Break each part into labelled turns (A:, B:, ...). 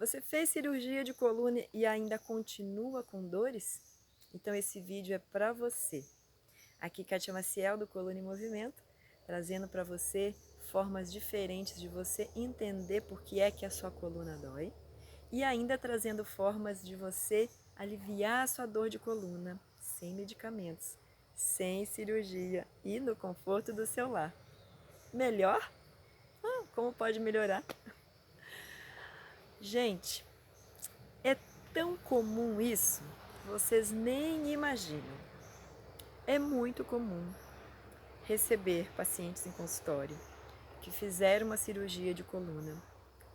A: Você fez cirurgia de coluna e ainda continua com dores? Então esse vídeo é para você. Aqui Kátia Maciel do Coluna em Movimento, trazendo para você formas diferentes de você entender por que é que a sua coluna dói e ainda trazendo formas de você aliviar a sua dor de coluna sem medicamentos, sem cirurgia e no conforto do seu lar. Melhor? Como pode melhorar? Gente, é tão comum isso, vocês nem imaginam. É muito comum receber pacientes em consultório que fizeram uma cirurgia de coluna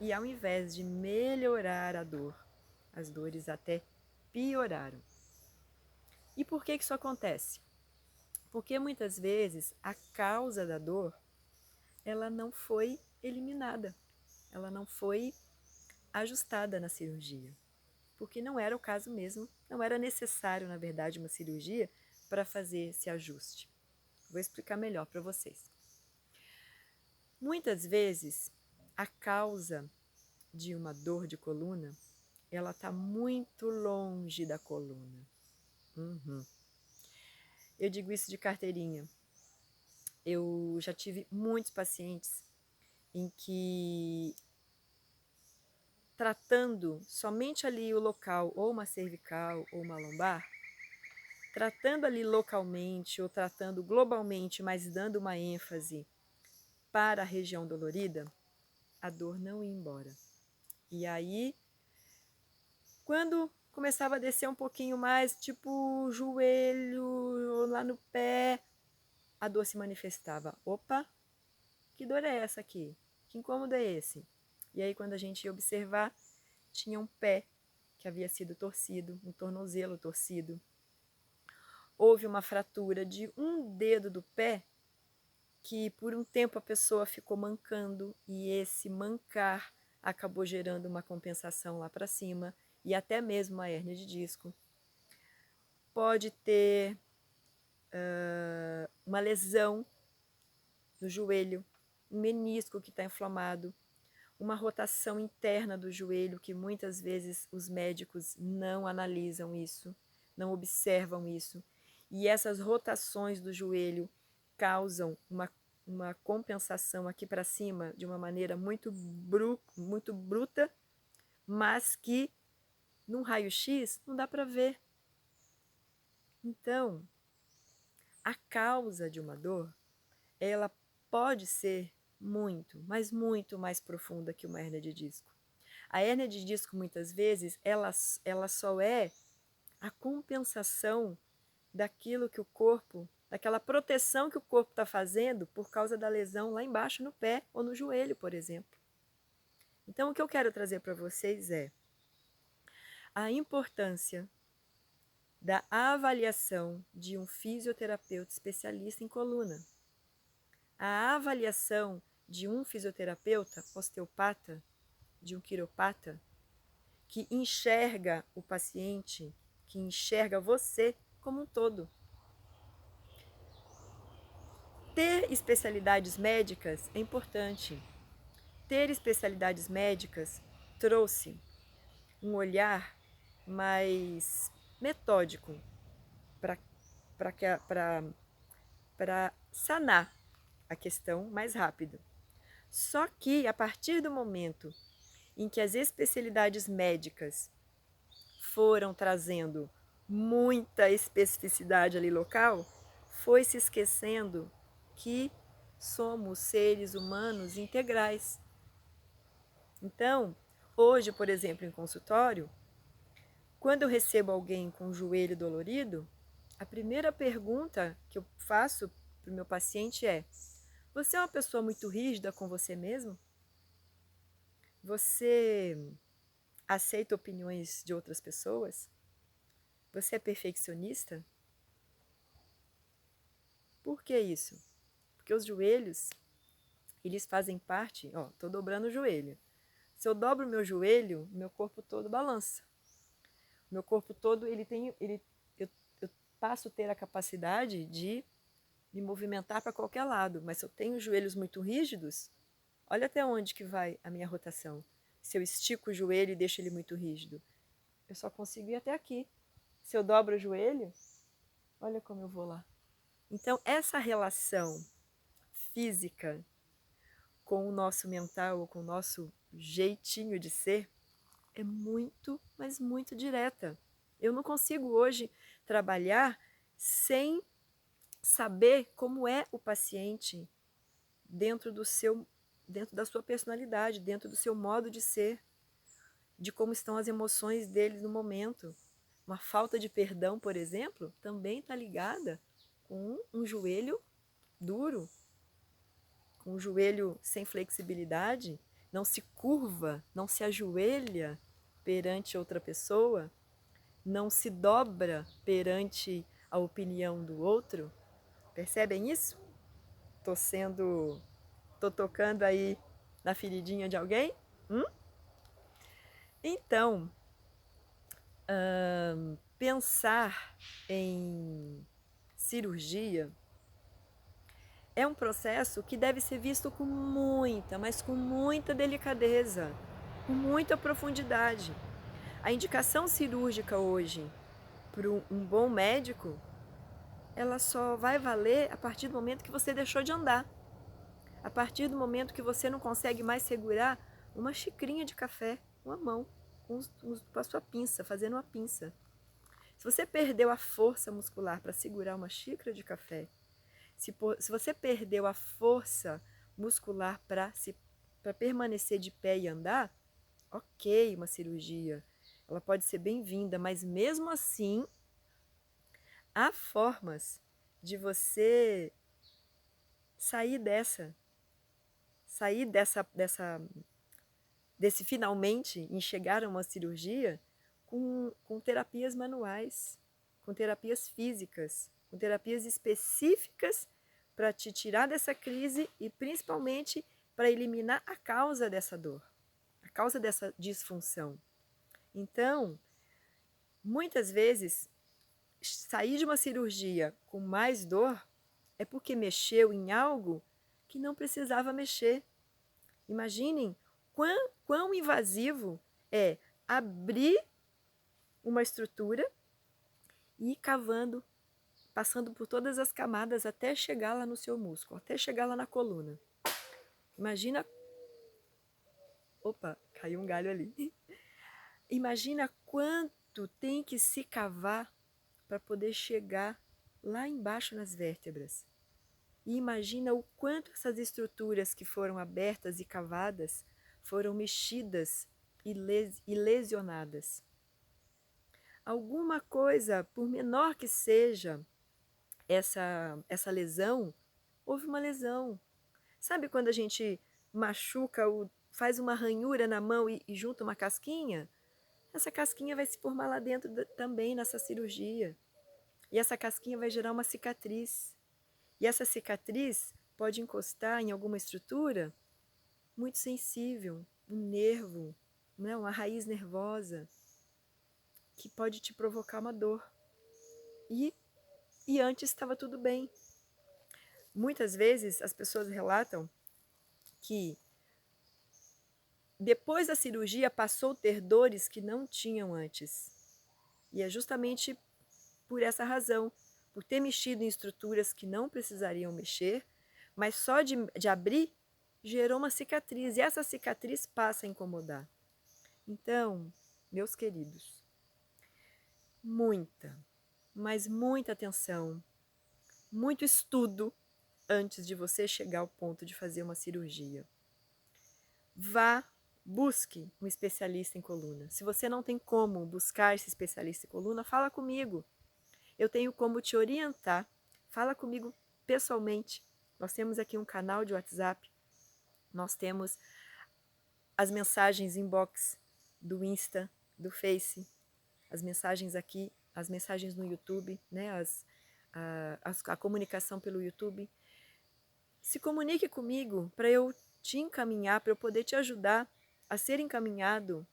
A: e ao invés de melhorar a dor, as dores até pioraram. E por que isso acontece? Porque muitas vezes a causa da dor, ela não foi eliminada, ela não foi ajustada na cirurgia, porque não era o caso mesmo, não era necessário, na verdade, uma cirurgia para fazer esse ajuste. Vou explicar melhor para vocês. Muitas vezes, a causa de uma dor de coluna, ela está muito longe da coluna. Eu digo isso de carteirinha. Eu já tive muitos pacientes em que, tratando somente ali o local, ou uma cervical ou uma lombar, tratando ali localmente ou tratando globalmente, mas dando uma ênfase para a região dolorida, a dor não ia embora. E aí, quando começava a descer um pouquinho mais, tipo o joelho ou lá no pé, a dor se manifestava. Opa, que dor é essa aqui? Que incômodo é esse? E aí, quando a gente ia observar, tinha um pé que havia sido torcido, um tornozelo torcido. Houve uma fratura de um dedo do pé que por um tempo a pessoa ficou mancando e esse mancar acabou gerando uma compensação lá para cima e até mesmo uma hérnia de disco. Pode ter uma lesão no joelho, um menisco que está inflamado, uma rotação interna do joelho que muitas vezes os médicos não analisam isso, não observam isso. E essas rotações do joelho causam uma compensação aqui para cima de uma maneira muito bruta, mas que num raio-x não dá para ver. Então, a causa de uma dor, ela pode ser muito, mas muito mais profunda que uma hérnia de disco. A hérnia de disco, muitas vezes, ela só é a compensação daquilo que o corpo, daquela proteção que o corpo está fazendo por causa da lesão lá embaixo no pé ou no joelho, por exemplo. Então, o que eu quero trazer para vocês é a importância da avaliação de um fisioterapeuta especialista em coluna. A avaliação de um fisioterapeuta osteopata, de um quiropata, que enxerga o paciente, que enxerga você como um todo. Ter especialidades médicas é importante. Ter especialidades médicas trouxe um olhar mais metódico para sanar a questão mais rápido. Só que a partir do momento em que as especialidades médicas foram trazendo muita especificidade ali local, foi se esquecendo que somos seres humanos integrais. Então, hoje, por exemplo, em consultório, quando eu recebo alguém com o joelho dolorido, a primeira pergunta que eu faço para o meu paciente é: você é uma pessoa muito rígida com você mesmo? Você aceita opiniões de outras pessoas? Você é perfeccionista? Por que isso? Porque os joelhos, eles fazem parte, ó, tô dobrando o joelho. Se eu dobro o meu joelho, meu corpo todo balança. Meu corpo todo, eu passo a ter a capacidade de me movimentar para qualquer lado, mas se eu tenho os joelhos muito rígidos, olha até onde que vai a minha rotação. se eu estico o joelho e deixo ele muito rígido? Eu só consigo ir até aqui. Se eu dobro o joelho, olha como eu vou lá. Então, essa relação física com o nosso mental ou com o nosso jeitinho de ser é muito, mas muito direta. Eu não consigo hoje trabalhar sem saber como é o paciente dentro da sua personalidade, dentro do seu modo de ser, de como estão as emoções dele no momento. Uma falta de perdão, por exemplo, também está ligada com um joelho duro, com um joelho sem flexibilidade, não se curva, não se ajoelha perante outra pessoa, não se dobra perante a opinião do outro. Percebem isso? Tô tocando aí na feridinha de alguém? Então, pensar em cirurgia é um processo que deve ser visto com muita, mas com muita delicadeza, com muita profundidade. A indicação cirúrgica hoje para um bom médico, ela só vai valer a partir do momento que você deixou de andar. A partir do momento que você não consegue mais segurar uma xicrinha de café com a mão, com a sua pinça, fazendo uma pinça. Se você perdeu a força muscular para segurar uma xícara de café, se você perdeu a força muscular para permanecer de pé e andar, ok, uma cirurgia. Ela pode ser bem-vinda, mas mesmo assim, há formas de você sair desse finalmente em chegar a uma cirurgia com terapias manuais, com terapias físicas, com terapias específicas para te tirar dessa crise e principalmente para eliminar a causa dessa dor, a causa dessa disfunção. Então, muitas vezes, sair de uma cirurgia com mais dor é porque mexeu em algo que não precisava mexer. Imaginem quão invasivo é abrir uma estrutura e ir cavando, passando por todas as camadas até chegar lá no seu músculo, até chegar lá na coluna. Imagina... Opa, caiu um galho ali. Imagina quanto tem que se cavar para poder chegar lá embaixo nas vértebras. E imagina o quanto essas estruturas que foram abertas e cavadas foram mexidas e lesionadas. Alguma coisa, por menor que seja essa lesão, houve uma lesão. Sabe quando a gente machuca, faz uma ranhura na mão e junta uma casquinha? Essa casquinha vai se formar lá dentro também nessa cirurgia. E essa casquinha vai gerar uma cicatriz. E essa cicatriz pode encostar em alguma estrutura muito sensível, um nervo, né, uma raiz nervosa, que pode te provocar uma dor. E antes estava tudo bem. Muitas vezes as pessoas relatam que depois da cirurgia passou a ter dores que não tinham antes. E é justamente por essa razão, por ter mexido em estruturas que não precisariam mexer, mas só de abrir gerou uma cicatriz, e essa cicatriz passa a incomodar. Então, meus queridos, muita, mas muita atenção, muito estudo antes de você chegar ao ponto de fazer uma cirurgia. Busque um especialista em coluna. Se você não tem como buscar esse especialista em coluna, fala comigo. Eu tenho como te orientar. Fala comigo pessoalmente. Nós temos aqui um canal de WhatsApp. Nós temos as mensagens inbox do Insta, do Face, as mensagens aqui, as mensagens no YouTube, né? A comunicação pelo YouTube. Se comunique comigo para eu te encaminhar, para eu poder te ajudar a ser encaminhado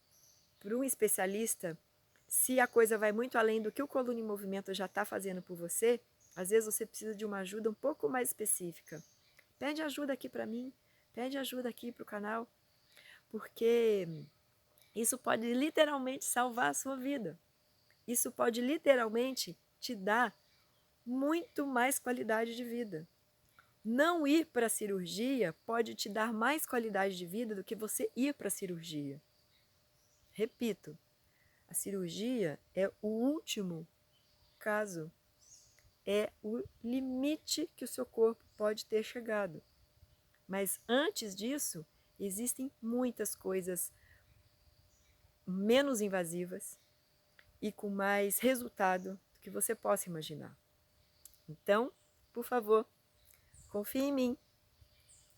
A: por um especialista. Se a coisa vai muito além do que o Coluna em Movimento já está fazendo por você, às vezes você precisa de uma ajuda um pouco mais específica. Pede ajuda aqui para mim, pede ajuda aqui para o canal, porque Isso pode literalmente salvar a sua vida. Isso pode literalmente te dar muito mais qualidade de vida. Não ir para a cirurgia pode te dar mais qualidade de vida do que você ir para a cirurgia. Repito, a cirurgia é o último caso, é o limite que o seu corpo pode ter chegado. Mas antes disso, existem muitas coisas menos invasivas e com mais resultado do que você possa imaginar. Então, por favor, confie em mim,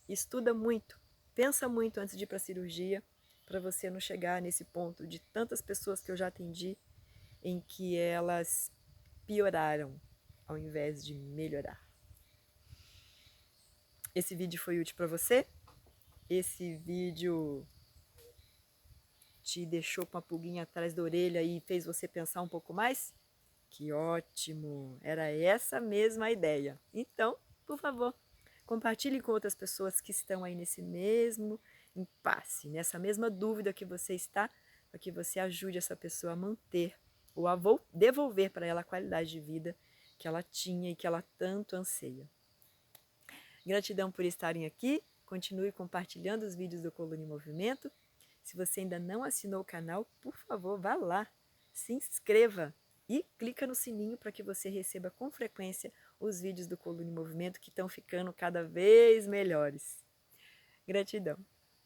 A: estuda muito, pensa muito antes de ir para a cirurgia, para você não chegar nesse ponto de tantas pessoas que eu já atendi em que elas pioraram ao invés de melhorar. Esse vídeo foi útil para você? Esse vídeo te deixou com a pulguinha atrás da orelha e fez você pensar um pouco mais? Que ótimo! Era essa mesma a ideia. Então, por favor, compartilhe com outras pessoas que estão aí nesse mesmo impasse, nessa mesma dúvida que você está, para que você ajude essa pessoa a manter ou a devolver para ela a qualidade de vida que ela tinha e que ela tanto anseia. Gratidão por estarem aqui. Continue compartilhando os vídeos do Coluna em Movimento. Se você ainda não assinou o canal, por favor, vá lá, se inscreva e clica no sininho para que você receba com frequência os vídeos do Coluna em Movimento que estão ficando cada vez melhores. Gratidão.